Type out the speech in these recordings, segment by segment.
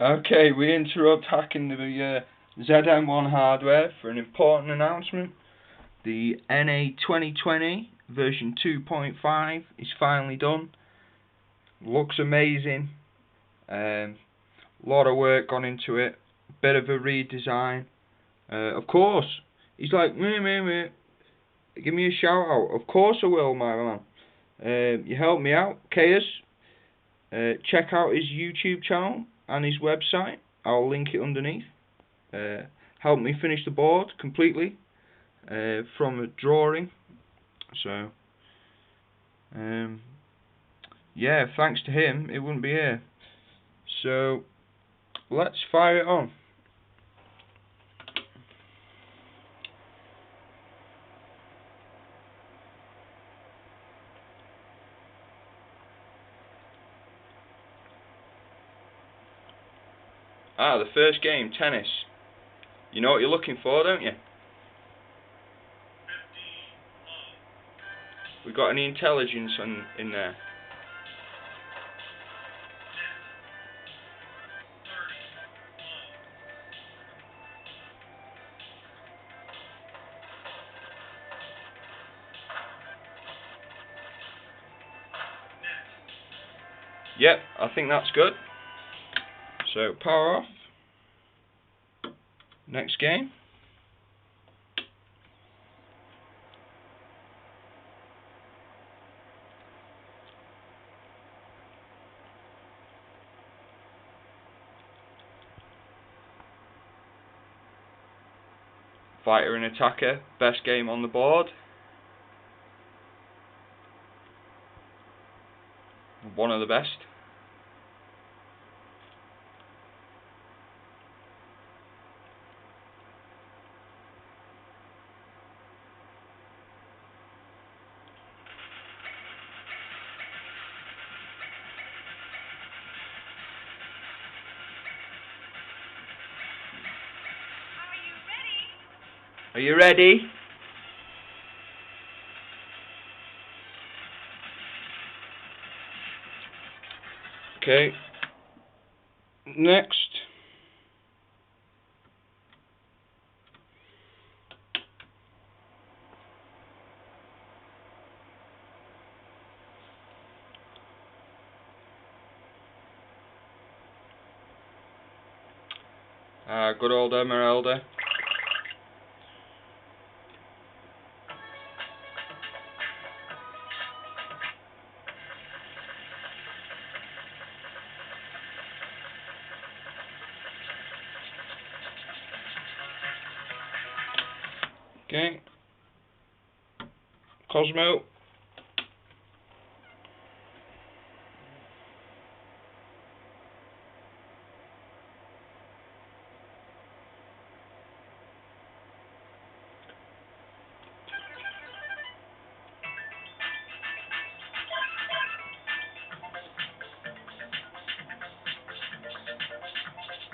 Okay, we interrupt hacking the ZM1 hardware for an important announcement. The NA 2020 version 2.5 is finally done. Looks amazing. Lot of work gone into it. Bit of a redesign. Of course, he's like, meh. Give me a shout out. Of course I will, my man. You helped me out, Caius. Check out his YouTube channel and his website. I'll link it underneath. Helped me finish the board completely from a drawing. So, yeah, thanks to him, it wouldn't be here. So, let's fire it on. The first game, tennis. You know what you're looking for, don't you? We got any intelligence in there? Yep, I think that's good. So, power off. Next game. Fighter and attacker, best game on the board. One of the best. Are you ready? Okay. Next. Good old Emeralda. Okay. Cosmo.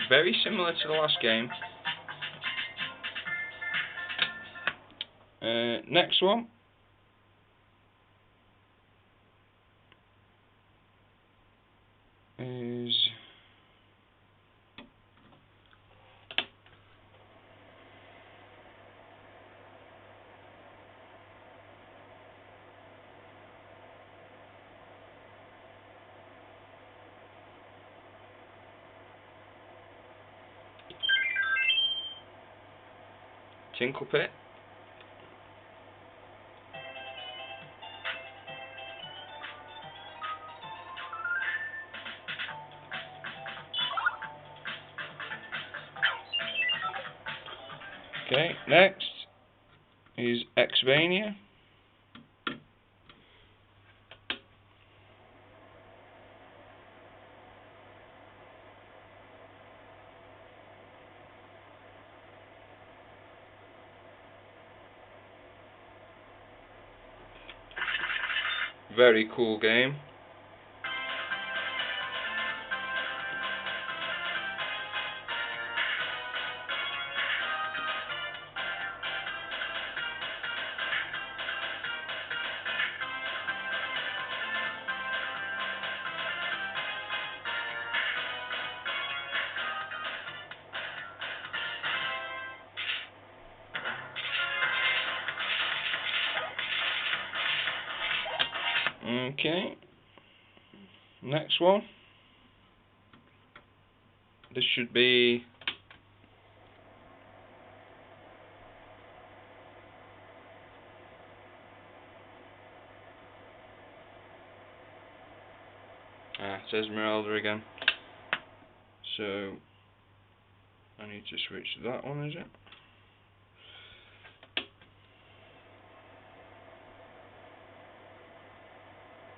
Very similar to the last game. Next one. Is Tinkle Pit. Okay, next is Xvania. Very cool game. Okay. Next one. This should be it says Esmeralda again. So I need to switch to that one, is it?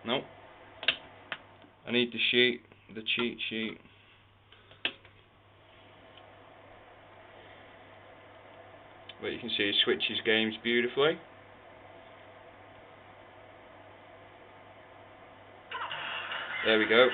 Nope. I need the sheet, the cheat sheet. But you can see it switches games beautifully. There we go.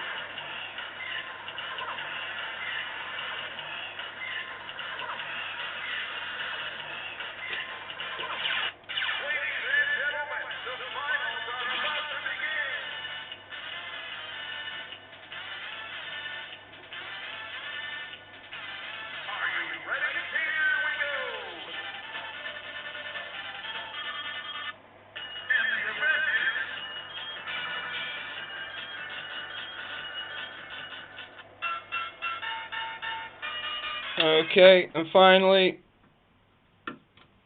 Okay, and finally,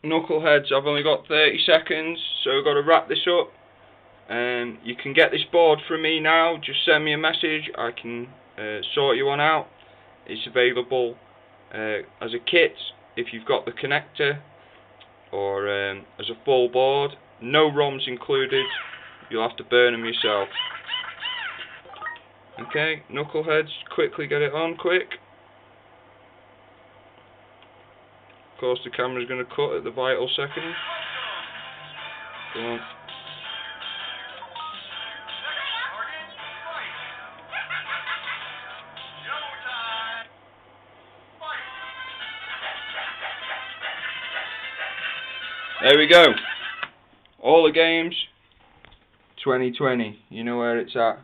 Knuckleheads. I've only got 30 seconds, so I've got to wrap this up. You can get this board from me now. Just send me a message. I can sort you one out. It's available as a kit if you've got the connector, or as a full board. No ROMs included. You'll have to burn them yourself. Okay, Knuckleheads, quickly get it on, quick. Of course, the camera's going to cut at the vital second. Come on. There we go. All the games, 2020. You know where it's at.